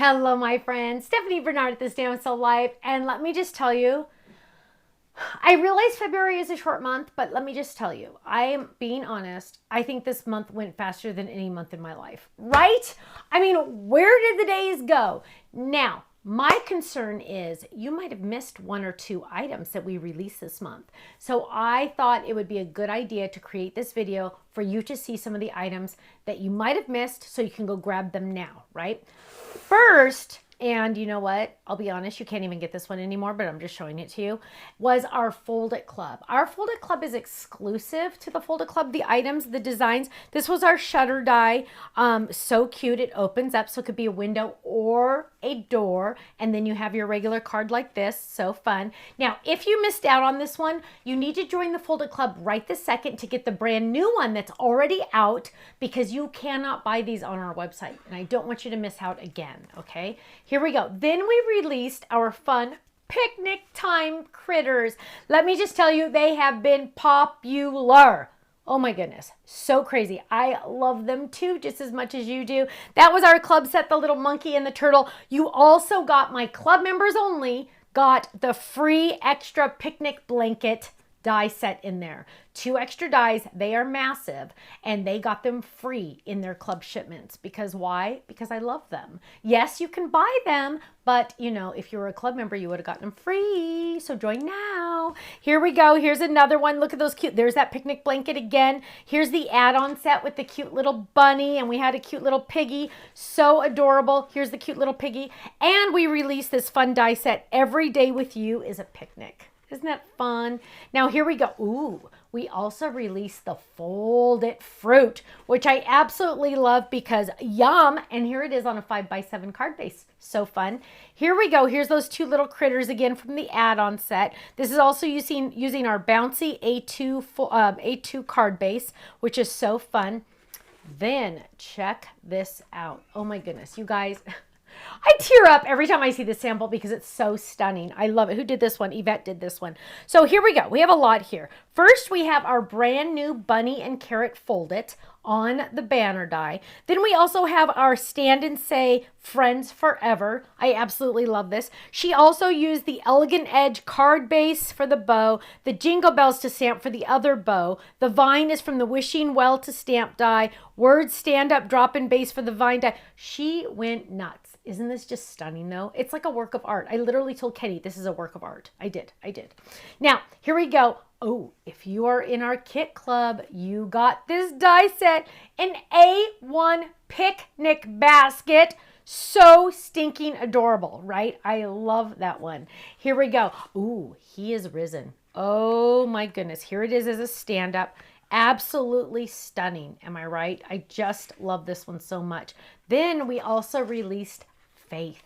Hello, my friends. Stephanie Bernard at This Damn So Life. And let me just tell you, I realize February is a short month, but let me just tell you, I am being honest. I think this month went faster than any month in my life, right? I mean, where did the days go? Now, my concern is you might have missed one or two items that we released this month. So I thought it would be a good idea to create this video for you to see some of the items that you might have missed so you can go grab them now, right? First, and you know what? I'll be honest, you can't even get this one anymore, but I'm just showing it to you, was our Fold It Club. Our Fold It Club is exclusive to the Fold It Club. The items, the designs. This was our shutter die. So cute. It opens up so it could be a window or a door. And then you have your regular card like this. So fun. Now, if you missed out on this one, you need to join the Fold It Club right this second to get the brand new one that's already out, because you cannot buy these on our website. And I don't want you to miss out again, okay? Here we go. Then we released our fun picnic time critters. Let me just tell you, they have been popular. Oh my goodness, so crazy. I love them too, just as much as you do. That was our club set, the little monkey and the turtle. You also got, my club members only, got the free extra picnic blanket die set in there. 2 extra dies. They are massive, and they got them free in their club shipments. Because why? Because I love them. Yes, you can buy them, but you know, if you were a club member, you would have gotten them free. So join now. Here we go. Here's another one. Look at those cute. There's that picnic blanket again. Here's the add-on set with the cute little bunny, and we had a cute little piggy. So adorable. Here's the cute little piggy. And we released this fun die set. Every day with you is a picnic. Isn't that fun? Now here we go. Ooh, we also released the Fold It Fruit, which I absolutely love because yum. And here it is on a 5x7 card base. So fun. Here we go. Here's those 2 little critters again from the add-on set. This is also using our bouncy A2 card base, which is so fun. Then check this out. Oh my goodness, you guys. I tear up every time I see this sample because it's so stunning. I love it. Who did this one? Yvette did this one. So here we go. We have a lot here. First, we have our brand new Bunny and Carrot Fold It on the banner die. Then we also have our Stand and Say Friends Forever. I absolutely love this. She also used the Elegant Edge card base for the bow, the Jingle Bells to stamp for the other bow. The Vine is from the Wishing Well to stamp die. Words Stand Up Drop in base for the Vine die. She went nuts. Isn't this just stunning though? It's like a work of art. I literally told Kenny this is a work of art. I did. Now, here we go. Oh, if you are in our kit club, you got this die set, an A1 picnic basket. So stinking adorable, right? I love that one. Here we go. Ooh, he is risen. Oh my goodness. Here it is as a stand-up. Absolutely stunning. Am I right? I just love this one so much. Then we also released Faith.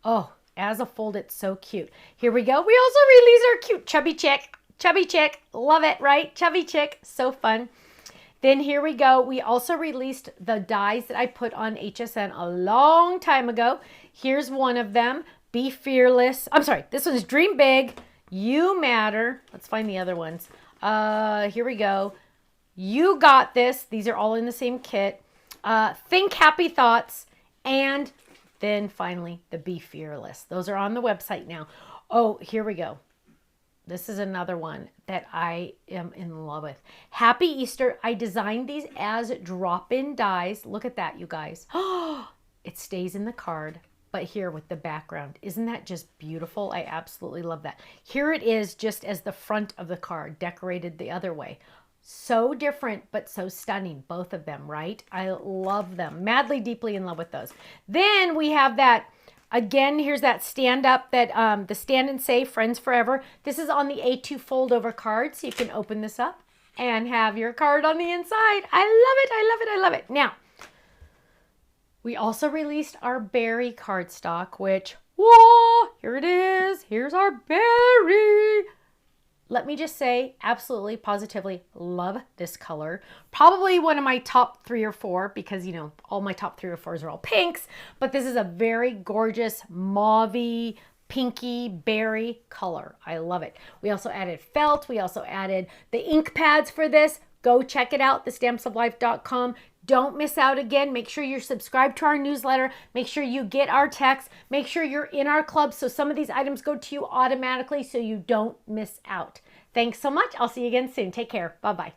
Oh, as a fold, it's so cute. Here we go. We also released our cute chubby chick. Chubby chick. Love it, right? Chubby chick. So fun. Then here we go. We also released the dies that I put on HSN a long time ago. Here's one of them. Be Fearless. I'm sorry. This one's Dream Big. You Matter. Let's find the other ones. Here we go. You Got This. These are all in the same kit. Think Happy Thoughts. And then finally, the Be Fearless. Those are on the website now. Oh, here we go. This is another one that I am in love with. Happy Easter. I designed these as drop-in dies. Look at that, you guys. Oh, it stays in the card, but here with the background. Isn't that just beautiful? I absolutely love that. Here it is just as the front of the card, decorated the other way. So different, but so stunning, both of them, right? I love them. Madly, deeply in love with those. Then we have that, again, here's that stand up, that the Stand and Say Friends Forever. This is on the A2 fold over card, so you can open this up and have your card on the inside. I love it, I love it, I love it. Now, we also released our berry cardstock, which, whoa, here it is. Here's our berry. Let me just say, absolutely, positively love this color. Probably one of my top 3 or 4, because, you know, all my top 3 or 4s are all pinks, but this is a very gorgeous mauve-y, pinky berry color. I love it. We also added felt. We also added the ink pads for this. Go check it out, thestampsoflife.com. Don't miss out again. Make sure you're subscribed to our newsletter. Make sure you get our text. Make sure you're in our club so some of these items go to you automatically so you don't miss out. Thanks so much. I'll see you again soon. Take care. Bye-bye.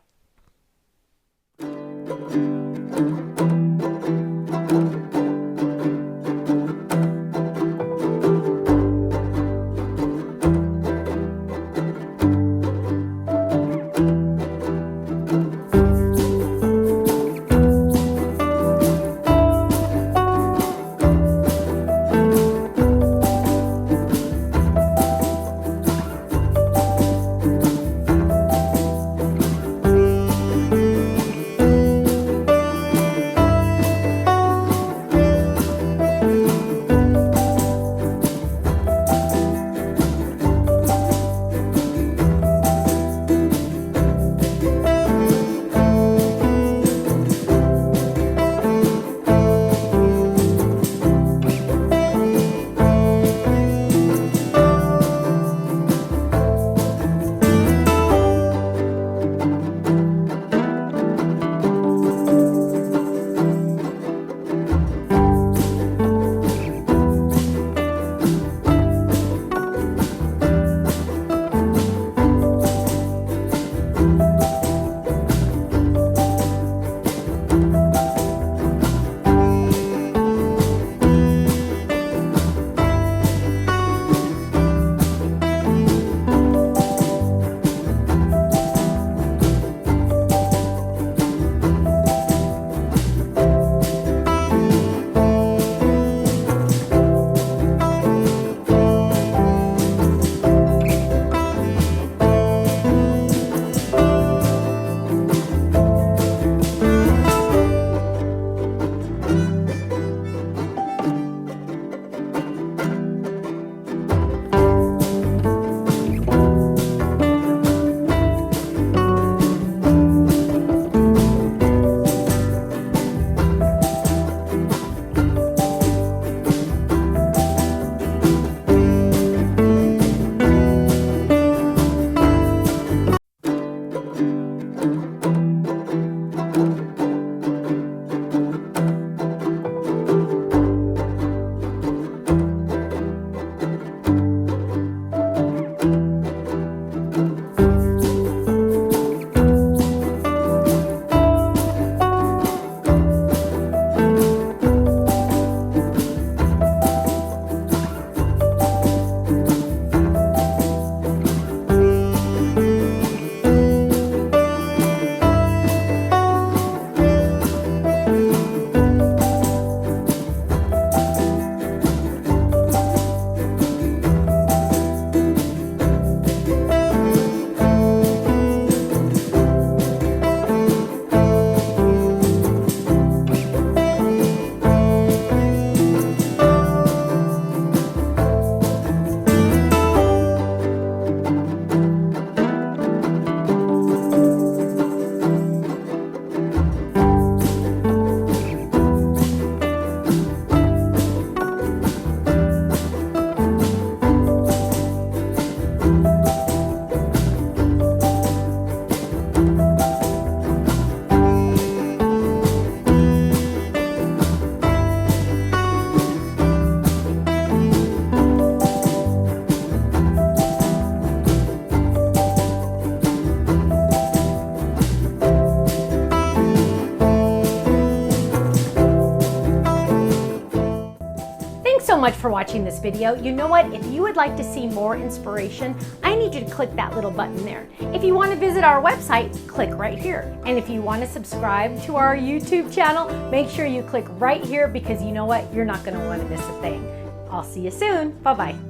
Much for watching this video. You know what? If you would like to see more inspiration, I need you to click that little button there. If you want to visit our website, click right here. And if you want to subscribe to our YouTube channel, make sure you click right here because you know what? You're not going to want to miss a thing. I'll see you soon. Bye-bye.